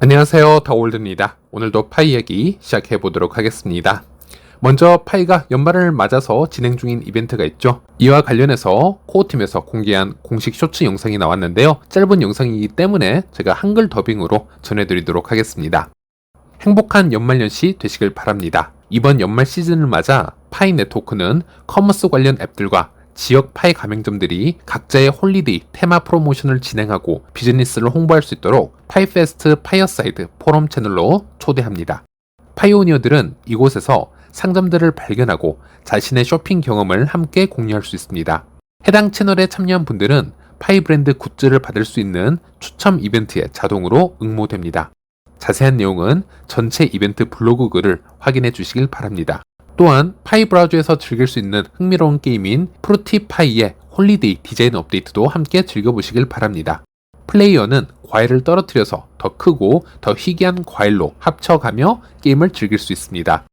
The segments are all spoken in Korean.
안녕하세요, 더월드입니다. 오늘도 파이 이야기 시작해 보도록 하겠습니다. 먼저 파이가 연말을 맞아서 진행 중인 이벤트가 있죠. 이와 관련해서 코어팀에서 공개한 공식 쇼츠 영상이 나왔는데요. 짧은 영상이기 때문에 제가 한글 더빙으로 전해드리도록 하겠습니다. 행복한 연말연시 되시길 바랍니다. 이번 연말 시즌을 맞아 파이 네트워크는 커머스 관련 앱들과 지역 파이 가맹점들이 각자의 홀리데이 테마 프로모션을 진행하고 비즈니스를 홍보할 수 있도록 파이페스트 파이어사이드 포럼 채널로 초대합니다. 파이오니어들은 이곳에서 상점들을 발견하고 자신의 쇼핑 경험을 함께 공유할 수 있습니다. 해당 채널에 참여한 분들은 파이 브랜드 굿즈를 받을 수 있는 추첨 이벤트에 자동으로 응모됩니다. 자세한 내용은 전체 이벤트 블로그 글을 확인해 주시길 바랍니다. 또한 파이 브라우저에서 즐길 수 있는 흥미로운 게임인 프루티파이의 홀리데이 디자인 업데이트도 함께 즐겨보시길 바랍니다. 플레이어는 과일을 떨어뜨려서 더 크고 더 희귀한 과일로 합쳐가며 게임을 즐길 수 있습니다.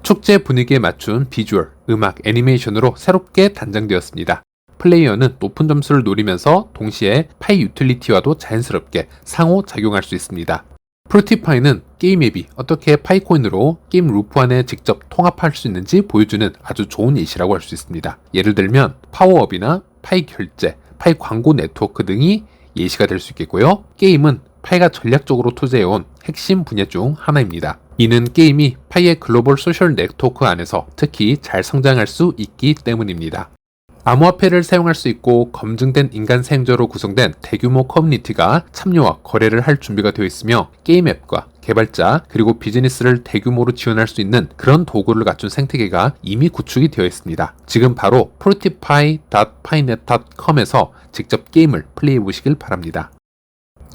축제 분위기에 맞춘 비주얼, 음악, 애니메이션으로 새롭게 단장되었습니다. 플레이어는 높은 점수를 노리면서 동시에 파이 유틸리티와도 자연스럽게 상호작용할 수 있습니다. 프루티파이는 게임 앱이 어떻게 파이코인으로 게임 루프 안에 직접 통합할 수 있는지 보여주는 아주 좋은 예시라고 할 수 있습니다. 예를 들면 파워업이나 파이 결제, 파이 광고 네트워크 등이 예시가 될 수 있겠고요. 게임은 파이가 전략적으로 투자해온 핵심 분야 중 하나입니다. 이는 게임이 파이의 글로벌 소셜 네트워크 안에서 특히 잘 성장할 수 있기 때문입니다. 암호화폐를 사용할 수 있고 검증된 인간 사용자로 구성된 대규모 커뮤니티가 참여와 거래를 할 준비가 되어 있으며 게임 앱과 개발자 그리고 비즈니스를 대규모로 지원할 수 있는 그런 도구를 갖춘 생태계가 이미 구축이 되어 있습니다. 지금 바로 frutify.painet.com에서 직접 게임을 플레이해 보시길 바랍니다.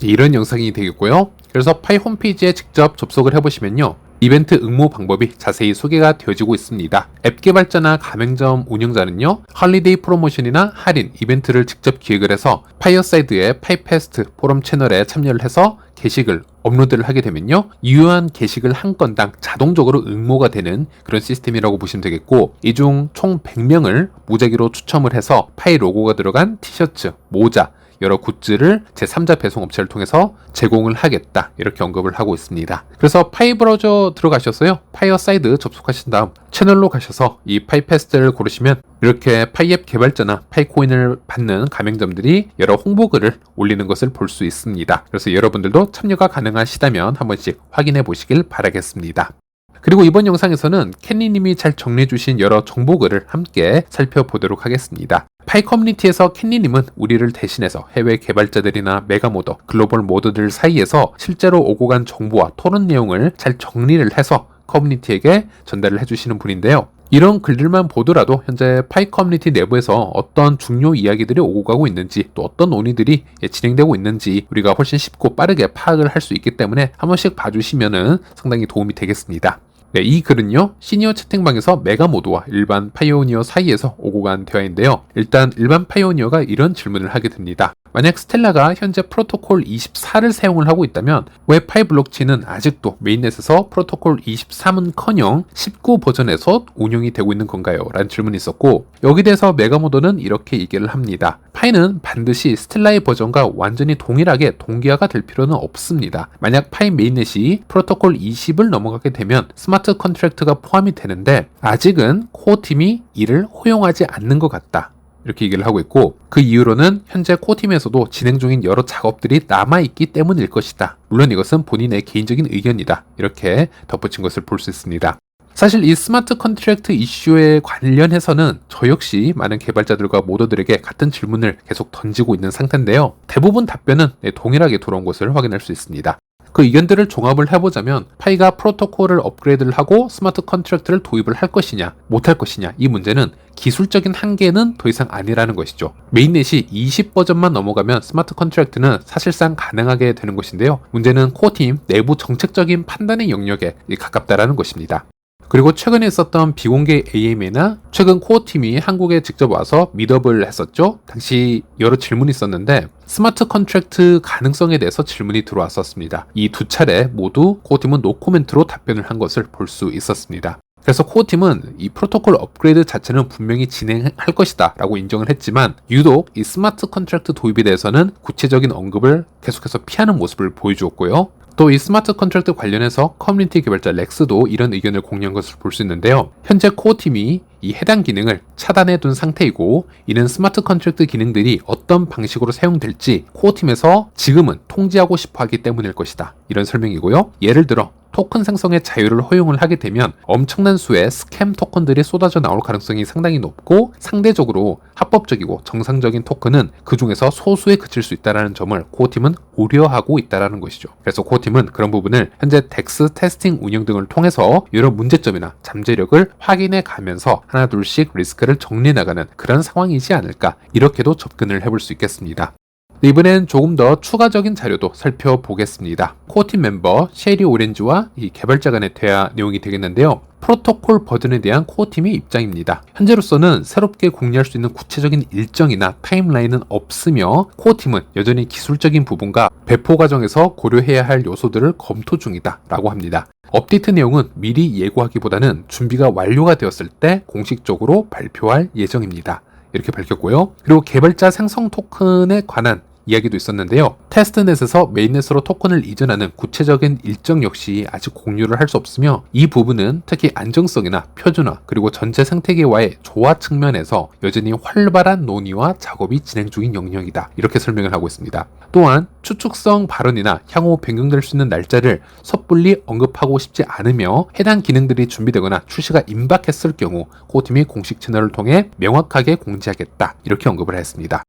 이런 영상이 되겠고요. 그래서 파이 홈페이지에 직접 접속을 해보시면요. 이벤트 응모 방법이 자세히 소개가 되어지고 있습니다. 앱 개발자나 가맹점 운영자는요, 헐리데이 프로모션이나 할인, 이벤트를 직접 기획을 해서 파이어사이드의 파이페스트 포럼 채널에 참여를 해서 게시글 업로드를 하게 되면요, 유효한 게시글 한 건당 자동적으로 응모가 되는 그런 시스템이라고 보시면 되겠고, 이 중 총 100명을 무작위로 추첨을 해서 파이 로고가 들어간 티셔츠, 모자, 여러 굿즈를 제3자 배송업체를 통해서 제공을 하겠다, 이렇게 언급을 하고 있습니다. 그래서 파이 브라우저 들어가셔서요, 파이어사이드 접속하신 다음 채널로 가셔서 이 파이페스트를 고르시면 이렇게 파이앱 개발자나 파이코인을 받는 가맹점들이 여러 홍보글을 올리는 것을 볼 수 있습니다. 그래서 여러분들도 참여가 가능하시다면 한 번씩 확인해 보시길 바라겠습니다. 그리고 이번 영상에서는 캔니님이 잘 정리해주신 여러 정보글을 함께 살펴보도록 하겠습니다. 파이 커뮤니티에서 캔니님은 우리를 대신해서 해외 개발자들이나 메가모더, 글로벌 모더들 사이에서 실제로 오고 간 정보와 토론 내용을 잘 정리를 해서 커뮤니티에게 전달을 해주시는 분인데요. 이런 글들만 보더라도 현재 파이 커뮤니티 내부에서 어떤 중요 이야기들이 오고 가고 있는지, 또 어떤 논의들이 진행되고 있는지 우리가 훨씬 쉽고 빠르게 파악을 할 수 있기 때문에 한 번씩 봐주시면 상당히 도움이 되겠습니다. 네, 이 글은요, 시니어 채팅방에서 메가모드와 일반 파이오니어 사이에서 오고 간 대화인데요. 일단 일반 파이오니어가 이런 질문을 하게 됩니다. 만약 스텔라가 현재 프로토콜 24를 사용을 하고 있다면 왜 파이 블록체인은 아직도 메인넷에서 프로토콜 23은커녕 19 버전에서 운영이 되고 있는 건가요? 라는 질문이 있었고, 여기 대해서 메가모더는 이렇게 얘기를 합니다. 파이는 반드시 스텔라의 버전과 완전히 동일하게 동기화가 될 필요는 없습니다. 만약 파이 메인넷이 프로토콜 20을 넘어가게 되면 스마트 컨트랙트가 포함이 되는데 아직은 코어팀이 이를 허용하지 않는 것 같다, 이렇게 얘기를 하고 있고, 그 이유로는 현재 코어팀에서도 진행 중인 여러 작업들이 남아있기 때문일 것이다. 물론 이것은 본인의 개인적인 의견이다, 이렇게 덧붙인 것을 볼 수 있습니다. 사실 이 스마트 컨트랙트 이슈에 관련해서는 저 역시 많은 개발자들과 모더들에게 같은 질문을 계속 던지고 있는 상태인데요. 대부분 답변은 동일하게 돌아온 것을 확인할 수 있습니다. 그 의견들을 종합을 해보자면 파이가 프로토콜을 업그레이드를 하고 스마트 컨트랙트를 도입을 할 것이냐 못할 것이냐, 이 문제는 기술적인 한계는 더 이상 아니라는 것이죠. 메인넷이 20 버전만 넘어가면 스마트 컨트랙트는 사실상 가능하게 되는 것인데요. 문제는 코어팀 내부 정책적인 판단의 영역에 가깝다라는 것입니다. 그리고 최근에 있었던 비공개 AMA나 최근 코어팀이 한국에 직접 와서 미드업을 했었죠. 당시 여러 질문이 있었는데 스마트 컨트랙트 가능성에 대해서 질문이 들어왔었습니다. 이 두 차례 모두 코어팀은 노코멘트로 답변을 한 것을 볼 수 있었습니다. 그래서 코어팀은 이 프로토콜 업그레이드 자체는 분명히 진행할 것이다 라고 인정을 했지만 유독 이 스마트 컨트랙트 도입에 대해서는 구체적인 언급을 계속해서 피하는 모습을 보여주었고요. 또 이 스마트 컨트랙트 관련해서 커뮤니티 개발자 렉스도 이런 의견을 공유한 것을 볼 수 있는데요. 현재 코어팀이 이 해당 기능을 차단해 둔 상태이고, 이는 스마트 컨트랙트 기능들이 어떤 방식으로 사용될지 코어팀에서 지금은 통제하고 싶어 하기 때문일 것이다. 이런 설명이고요. 예를 들어 토큰 생성의 자유를 허용을 하게 되면 엄청난 수의 스캠 토큰들이 쏟아져 나올 가능성이 상당히 높고, 상대적으로 합법적이고 정상적인 토큰은 그 중에서 소수에 그칠 수 있다는 점을 코어팀은 우려하고 있다는 것이죠. 그래서 코어팀은 그런 부분을 현재 덱스 테스팅 운영 등을 통해서 이런 문제점이나 잠재력을 확인해 가면서 하나둘씩 리스크를 정리해 나가는 그런 상황이지 않을까, 이렇게도 접근을 해볼 수 있겠습니다. 이번엔 조금 더 추가적인 자료도 살펴보겠습니다. 코어팀 멤버 셰리 오렌지와 이 개발자 간의 대화 내용이 되겠는데요. 프로토콜 버전에 대한 코어팀의 입장입니다. 현재로서는 새롭게 공유할 수 있는 구체적인 일정이나 타임라인은 없으며, 코어팀은 여전히 기술적인 부분과 배포 과정에서 고려해야 할 요소들을 검토 중이다 라고 합니다. 업데이트 내용은 미리 예고하기보다는 준비가 완료가 되었을 때 공식적으로 발표할 예정입니다. 이렇게 밝혔고요. 그리고 개발자 생성 토큰에 관한 이야기도 있었는데요. 테스트넷에서 메인넷으로 토큰을 이전하는 구체적인 일정 역시 아직 공유를 할 수 없으며, 이 부분은 특히 안정성이나 표준화 그리고 전체 생태계와의 조화 측면에서 여전히 활발한 논의와 작업이 진행 중인 영역이다. 이렇게 설명을 하고 있습니다. 또한 추측성 발언이나 향후 변경될 수 있는 날짜를 섣불리 언급하고 싶지 않으며, 해당 기능들이 준비되거나 출시가 임박했을 경우 코어팀이 공식 채널을 통해 명확하게 공지하겠다. 이렇게 언급을 했습니다.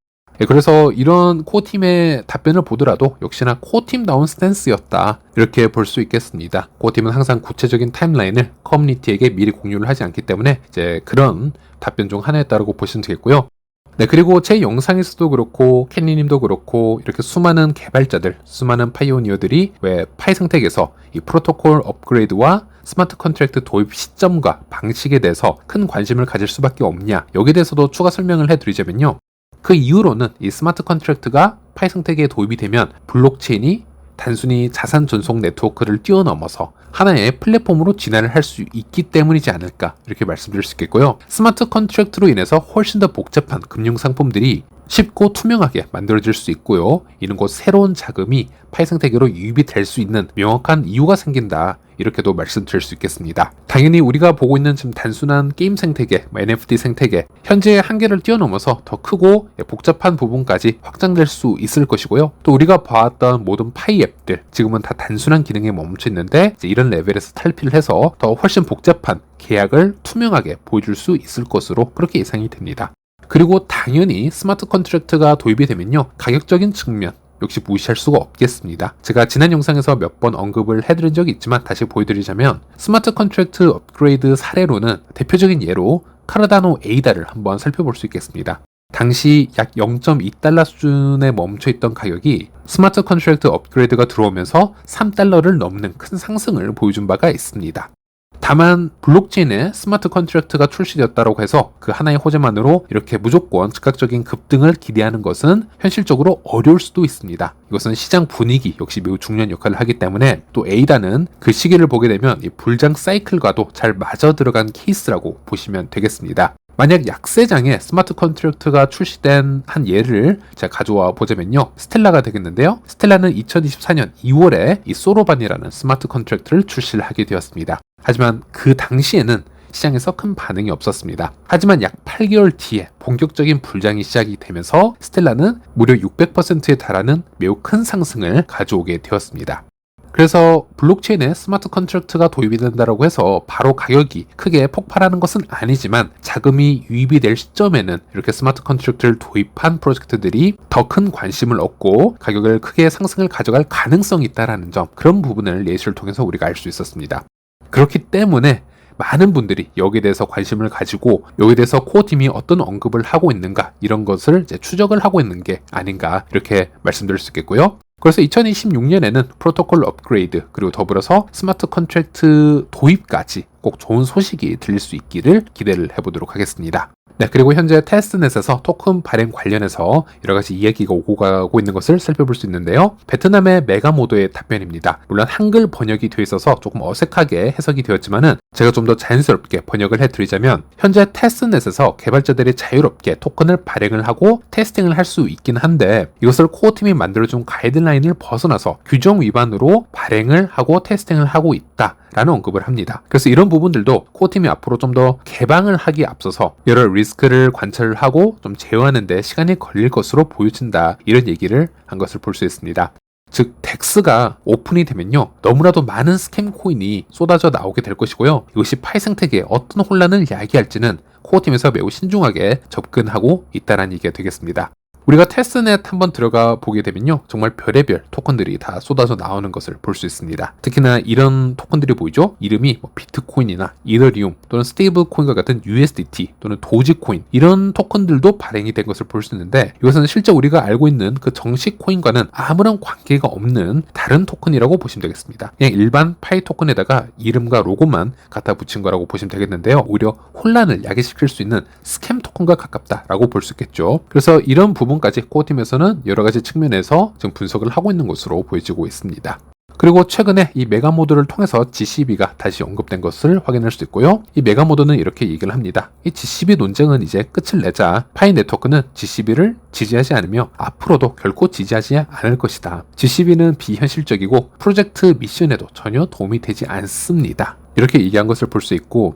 그래서 이런 코어팀의 답변을 보더라도 역시나 코어팀다운 스탠스였다, 이렇게 볼 수 있겠습니다. 코어팀은 항상 구체적인 타임라인을 커뮤니티에게 미리 공유를 하지 않기 때문에 이제 그런 답변 중 하나였다고 보시면 되겠고요. 네, 그리고 제 영상에서도 그렇고 캔리님도 그렇고 이렇게 수많은 개발자들, 수많은 파이오니어들이 왜 파이 생태계에서 이 프로토콜 업그레이드와 스마트 컨트랙트 도입 시점과 방식에 대해서 큰 관심을 가질 수밖에 없냐, 여기에 대해서도 추가 설명을 해드리자면요. 그 이후로는 이 스마트 컨트랙트가 파이 생태계에 도입이 되면 블록체인이 단순히 자산 전송 네트워크를 뛰어넘어서 하나의 플랫폼으로 진화를 할 수 있기 때문이지 않을까, 이렇게 말씀드릴 수 있겠고요. 스마트 컨트랙트로 인해서 훨씬 더 복잡한 금융 상품들이 쉽고 투명하게 만들어질 수 있고요. 이는 곧 새로운 자금이 파이 생태계로 유입이 될 수 있는 명확한 이유가 생긴다, 이렇게도 말씀드릴 수 있겠습니다. 당연히 우리가 보고 있는 지금 단순한 게임 생태계, NFT 생태계, 현재의 한계를 뛰어넘어서 더 크고 복잡한 부분까지 확장될 수 있을 것이고요. 또 우리가 봐왔던 모든 파이 앱들, 지금은 다 단순한 기능에 멈춰 있는데, 이제 이런 레벨에서 탈피를 해서 더 훨씬 복잡한 계약을 투명하게 보여줄 수 있을 것으로 그렇게 예상이 됩니다. 그리고 당연히 스마트 컨트랙트가 도입이 되면요, 가격적인 측면 역시 무시할 수가 없겠습니다. 제가 지난 영상에서 몇 번 언급을 해드린 적이 있지만 다시 보여드리자면, 스마트 컨트랙트 업그레이드 사례로는 대표적인 예로 카르다노 에이다를 한번 살펴볼 수 있겠습니다. 당시 약 0.2달러 수준에 멈춰있던 가격이 스마트 컨트랙트 업그레이드가 들어오면서 3달러를 넘는 큰 상승을 보여준 바가 있습니다. 다만 블록체인에 스마트 컨트랙트가 출시되었다고 해서 그 하나의 호재만으로 이렇게 무조건 즉각적인 급등을 기대하는 것은 현실적으로 어려울 수도 있습니다. 이것은 시장 분위기 역시 매우 중요한 역할을 하기 때문에, 또 에이다는 그 시기를 보게 되면 이 불장 사이클과도 잘 맞아 들어간 케이스라고 보시면 되겠습니다. 만약 약세장에 스마트 컨트랙트가 출시된 한 예를 제가 가져와 보자면요, 스텔라가 되겠는데요. 스텔라는 2024년 2월에 이 소로반이라는 스마트 컨트랙트를 출시를 하게 되었습니다. 하지만 그 당시에는 시장에서 큰 반응이 없었습니다. 하지만 약 8개월 뒤에 본격적인 불장이 시작이 되면서 스텔라는 무려 600%에 달하는 매우 큰 상승을 가져오게 되었습니다. 그래서 블록체인에 스마트 컨트랙트가 도입이 된다고 해서 바로 가격이 크게 폭발하는 것은 아니지만, 자금이 유입이 될 시점에는 이렇게 스마트 컨트랙트를 도입한 프로젝트들이 더 큰 관심을 얻고 가격을 크게 상승을 가져갈 가능성이 있다는 점, 그런 부분을 예시를 통해서 우리가 알 수 있었습니다. 그렇기 때문에 많은 분들이 여기에 대해서 관심을 가지고 여기에 대해서 코어팀이 어떤 언급을 하고 있는가, 이런 것을 이제 추적을 하고 있는 게 아닌가, 이렇게 말씀드릴 수 있겠고요. 그래서 2026년에는 프로토콜 업그레이드 그리고 더불어서 스마트 컨트랙트 도입까지 꼭 좋은 소식이 들릴 수 있기를 기대를 해보도록 하겠습니다. 네, 그리고 현재 테스트넷에서 토큰 발행 관련해서 여러 가지 이야기가 오고 가고 있는 것을 살펴볼 수 있는데요. 베트남의 메가모더의 답변입니다. 물론 한글 번역이 되어 있어서 조금 어색하게 해석이 되었지만은 제가 좀 더 자연스럽게 번역을 해드리자면 현재 테스트넷에서 개발자들이 자유롭게 토큰을 발행을 하고 테스팅을 할 수 있긴 한데 이것을 코어팀이 만들어준 가이드라인을 벗어나서 규정 위반으로 발행을 하고 테스팅을 하고 있다라는 언급을 합니다. 그래서 이런 부분들도 코어팀이 앞으로 좀 더 개방을 하기에 앞서서 여러 리스크를 관찰을 하고 좀 제어하는 데 시간이 걸릴 것으로 보여진다, 이런 얘기를 한 것을 볼 수 있습니다. 즉 덱스가 오픈이 되면요 너무나도 많은 스캠 코인이 쏟아져 나오게 될 것이고요. 이것이 파이 생태계에 어떤 혼란을 야기할지는 코어팀에서 매우 신중하게 접근하고 있다는 얘기가 되겠습니다. 우리가 테스트넷 한번 들어가 보게 되면요 정말 별의별 토큰들이 다 쏟아져 나오는 것을 볼 수 있습니다. 특히나 이런 토큰들이 보이죠? 이름이 비트코인이나 이더리움 또는 스테이블 코인과 같은 USDT 또는 도지코인, 이런 토큰들도 발행이 된 것을 볼 수 있는데 이것은 실제 우리가 알고 있는 그 정식 코인과는 아무런 관계가 없는 다른 토큰이라고 보시면 되겠습니다. 그냥 일반 파이 토큰에다가 이름과 로고만 갖다 붙인 거라고 보시면 되겠는데요, 오히려 혼란을 야기시킬 수 있는 스캠 토큰과 가깝다라고 볼 수 있겠죠. 그래서 이런 부분 까지 코어팀에서는 여러 가지 측면에서 지금 분석을 하고 있는 것으로 보여지고 있습니다. 그리고 최근에 이 메가모드를 통해서 GCB가 다시 언급된 것을 확인할 수 있고요. 이 메가모드는 이렇게 얘기를 합니다. 이 GCB 논쟁은 이제 끝을 내자 파이 네트워크는 GCB를 지지하지 않으며 앞으로도 결코 지지하지 않을 것이다. GCB는 비현실적이고 프로젝트 미션에도 전혀 도움이 되지 않습니다. 이렇게 얘기한 것을 볼 수 있고,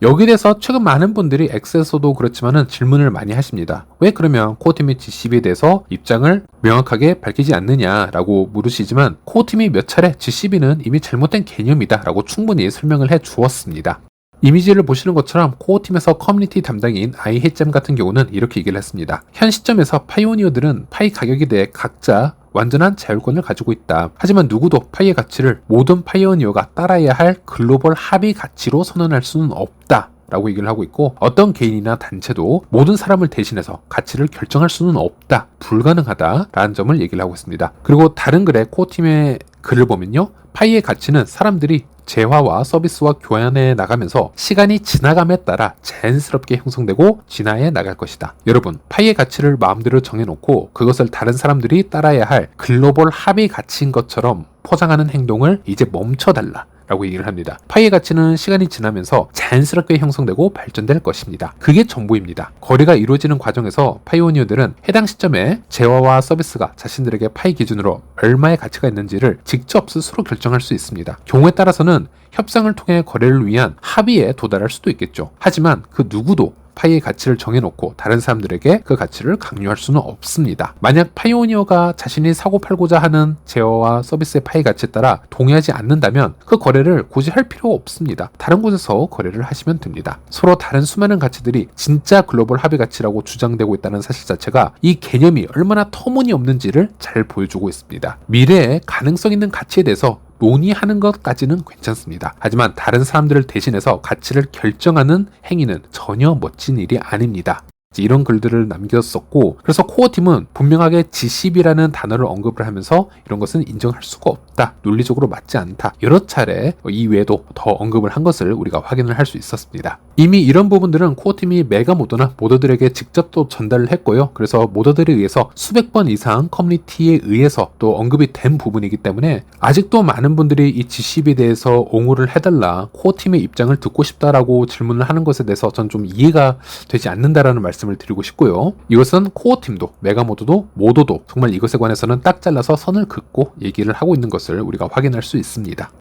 여기에 대해서 최근 많은 분들이 X에서도 그렇지만은 질문을 많이 하십니다. 왜 그러면 코어팀이 GCB에 대해서 입장을 명확하게 밝히지 않느냐라고 물으시지만 코어팀이 몇 차례 GCB는 이미 잘못된 개념이다 라고 충분히 설명을 해 주었습니다. 이미지를 보시는 것처럼 코어팀에서 커뮤니티 담당인 아이해잼 같은 경우는 이렇게 얘기를 했습니다. 현 시점에서 파이오니어들은 파이 가격에 대해 각자 완전한 자율권을 가지고 있다. 하지만 누구도 파이의 가치를 모든 파이오니어가 따라야 할 글로벌 합의 가치로 선언할 수는 없다 라고 얘기를 하고 있고, 어떤 개인이나 단체도 모든 사람을 대신해서 가치를 결정할 수는 없다, 불가능하다 라는 점을 얘기를 하고 있습니다. 그리고 다른 글에 코어팀의 글을 보면요, 파이의 가치는 사람들이 재화와 서비스와 교환해 나가면서 시간이 지나감에 따라 자연스럽게 형성되고 진화해 나갈 것이다. 여러분, 파이의 가치를 마음대로 정해놓고 그것을 다른 사람들이 따라야 할 글로벌 합의 가치인 것처럼 포장하는 행동을 이제 멈춰달라 라고 얘기를 합니다. 파이의 가치는 시간이 지나면서 자연스럽게 형성되고 발전될 것입니다. 그게 전부입니다. 거래가 이루어지는 과정에서 파이오니어들은 해당 시점에 재화와 서비스가 자신들에게 파이 기준으로 얼마의 가치가 있는지를 직접 스스로 결정할 수 있습니다. 경우에 따라서는 협상을 통해 거래를 위한 합의에 도달할 수도 있겠죠. 하지만 그 누구도 파이의 가치를 정해놓고 다른 사람들에게 그 가치를 강요할 수는 없습니다. 만약 파이오니어가 자신이 사고 팔고자 하는 제어와 서비스의 파이 가치에 따라 동의하지 않는다면 그 거래를 굳이 할 필요가 없습니다. 다른 곳에서 거래를 하시면 됩니다. 서로 다른 수많은 가치들이 진짜 글로벌 합의 가치라고 주장되고 있다는 사실 자체가 이 개념이 얼마나 터무니없는지를 잘 보여주고 있습니다. 미래에 가능성 있는 가치에 대해서 논의하는 것까지는 괜찮습니다. 하지만 다른 사람들을 대신해서 가치를 결정하는 행위는 전혀 멋진 일이 아닙니다. 이런 글들을 남겼었고, 그래서 코어팀은 분명하게 GCB라는 단어를 언급을 하면서 이런 것은 인정할 수가 없다, 논리적으로 맞지 않다, 여러 차례 이외에도 더 언급을 한 것을 우리가 확인을 할 수 있었습니다. 이미 이런 부분들은 코어팀이 메가모더나 모더들에게 직접 또 전달을 했고요. 그래서 모더들에 의해서 수백 번 이상 커뮤니티에 의해서 또 언급이 된 부분이기 때문에 아직도 많은 분들이 이 GCB에 대해서 옹호를 해달라, 코어팀의 입장을 듣고 싶다라고 질문을 하는 것에 대해서 전 좀 이해가 되지 않는다라는 말씀을 드리고 싶고요. 이것은 코어팀도 메가모더도 모더도 정말 이것에 관해서는 딱 잘라서 선을 긋고 얘기를 하고 있는 것을 우리가 확인할 수 있습니다.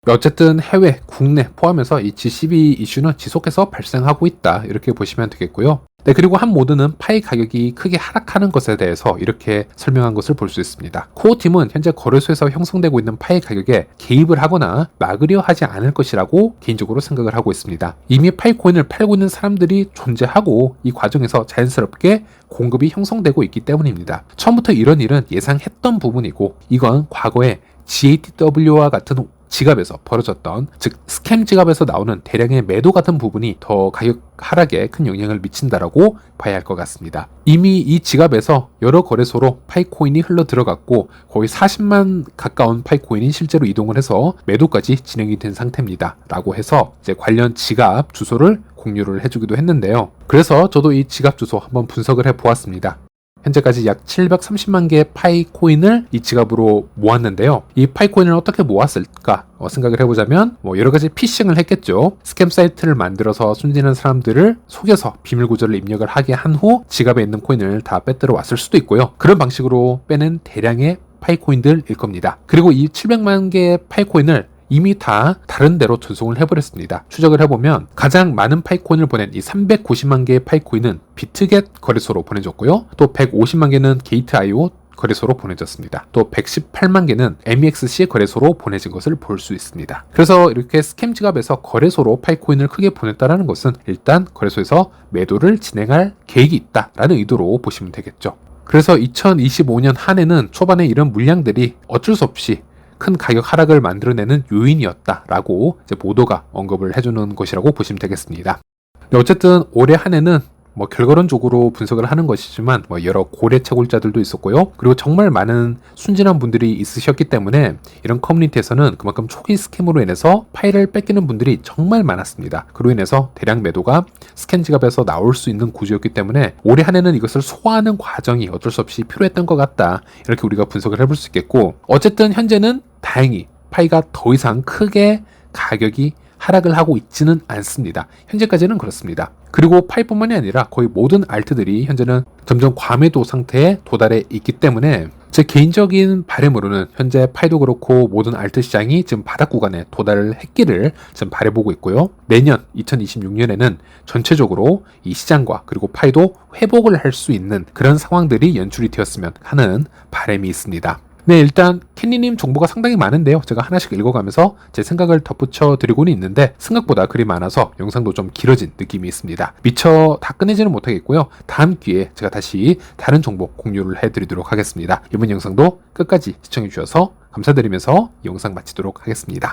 어쨌든 해외, 국내 포함해서 이 GCB 이슈는 지속해서 발생하고 있다, 이렇게 보시면 되겠고요. 네, 그리고 한 모드는 파이 가격이 크게 하락하는 것에 대해서 이렇게 설명한 것을 볼 수 있습니다. 코어팀은 현재 거래소에서 형성되고 있는 파이 가격에 개입을 하거나 막으려 하지 않을 것이라고 개인적으로 생각을 하고 있습니다. 이미 파이 코인을 팔고 있는 사람들이 존재하고 이 과정에서 자연스럽게 공급이 형성되고 있기 때문입니다. 처음부터 이런 일은 예상했던 부분이고, 이건 과거에 GATW와 같은 지갑에서 벌어졌던, 즉 스캠 지갑에서 나오는 대량의 매도 같은 부분이 더 가격 하락에 큰 영향을 미친다라고 봐야 할 것 같습니다. 이미 이 지갑에서 여러 거래소로 파이코인이 흘러 들어갔고 거의 40만 가까운 파이코인이 실제로 이동을 해서 매도까지 진행이 된 상태입니다. 라고 해서 이제 관련 지갑 주소를 공유를 해주기도 했는데요. 그래서 저도 이 지갑 주소 한번 분석을 해 보았습니다. 현재까지 약 730만 개의 파이코인을 이 지갑으로 모았는데요. 이 파이코인을 어떻게 모았을까 생각을 해보자면 여러 가지 피싱을 했겠죠. 스캠 사이트를 만들어서 숨지는 사람들을 속여서 비밀 구조를 입력을 하게 한 후 지갑에 있는 코인을 다 빼들어 왔을 수도 있고요. 그런 방식으로 빼낸 대량의 파이코인들일 겁니다. 그리고 이 700만 개의 파이코인을 이미 다 다른 데로 전송을 해버렸습니다. 추적을 해보면 가장 많은 파이코인을 보낸 이 390만 개의 파이코인은 비트겟 거래소로 보내졌고요. 또 150만 개는 게이트.io 거래소로 보내졌습니다. 또 118만 개는 MEXC 거래소로 보내진 것을 볼 수 있습니다. 그래서 이렇게 스캠 지갑에서 거래소로 파이코인을 크게 보냈다는 것은 일단 거래소에서 매도를 진행할 계획이 있다라는 의도로 보시면 되겠죠. 그래서 2025년 한 해는 초반에 이런 물량들이 어쩔 수 없이 큰 가격 하락을 만들어내는 요인이었다라고 이제 보도가 언급을 해주는 것이라고 보시면 되겠습니다. 어쨌든 올해 한 해는 결과론적으로 분석을 하는 것이지만 여러 고래 채굴자들도 있었고요. 그리고 정말 많은 순진한 분들이 있으셨기 때문에 이런 커뮤니티에서는 그만큼 초기 스캠으로 인해서 파일을 뺏기는 분들이 정말 많았습니다. 그로 인해서 대량 매도가 스캔 지갑에서 나올 수 있는 구조였기 때문에 올해 한 해는 이것을 소화하는 과정이 어쩔 수 없이 필요했던 것 같다. 이렇게 우리가 분석을 해볼 수 있겠고, 어쨌든 현재는 다행히 파이가 더 이상 크게 가격이 하락을 하고 있지는 않습니다. 현재까지는 그렇습니다. 그리고 파이뿐만이 아니라 거의 모든 알트들이 현재는 점점 과매도 상태에 도달해 있기 때문에 제 개인적인 바람으로는 현재 파이도 그렇고 모든 알트 시장이 지금 바닥 구간에 도달을 했기를 지금 바라보고 있고요. 내년 2026년에는 전체적으로 이 시장과 그리고 파이도 회복을 할 수 있는 그런 상황들이 연출이 되었으면 하는 바람이 있습니다. 네, 일단 캔니님 정보가 상당히 많은데요. 제가 하나씩 읽어가면서 제 생각을 덧붙여 드리고는 있는데 생각보다 글이 많아서 영상도 좀 길어진 느낌이 있습니다. 미처 다 끝내지는 못하겠고요. 다음 기회에 제가 다시 다른 정보 공유를 해드리도록 하겠습니다. 이번 영상도 끝까지 시청해주셔서 감사드리면서 영상 마치도록 하겠습니다.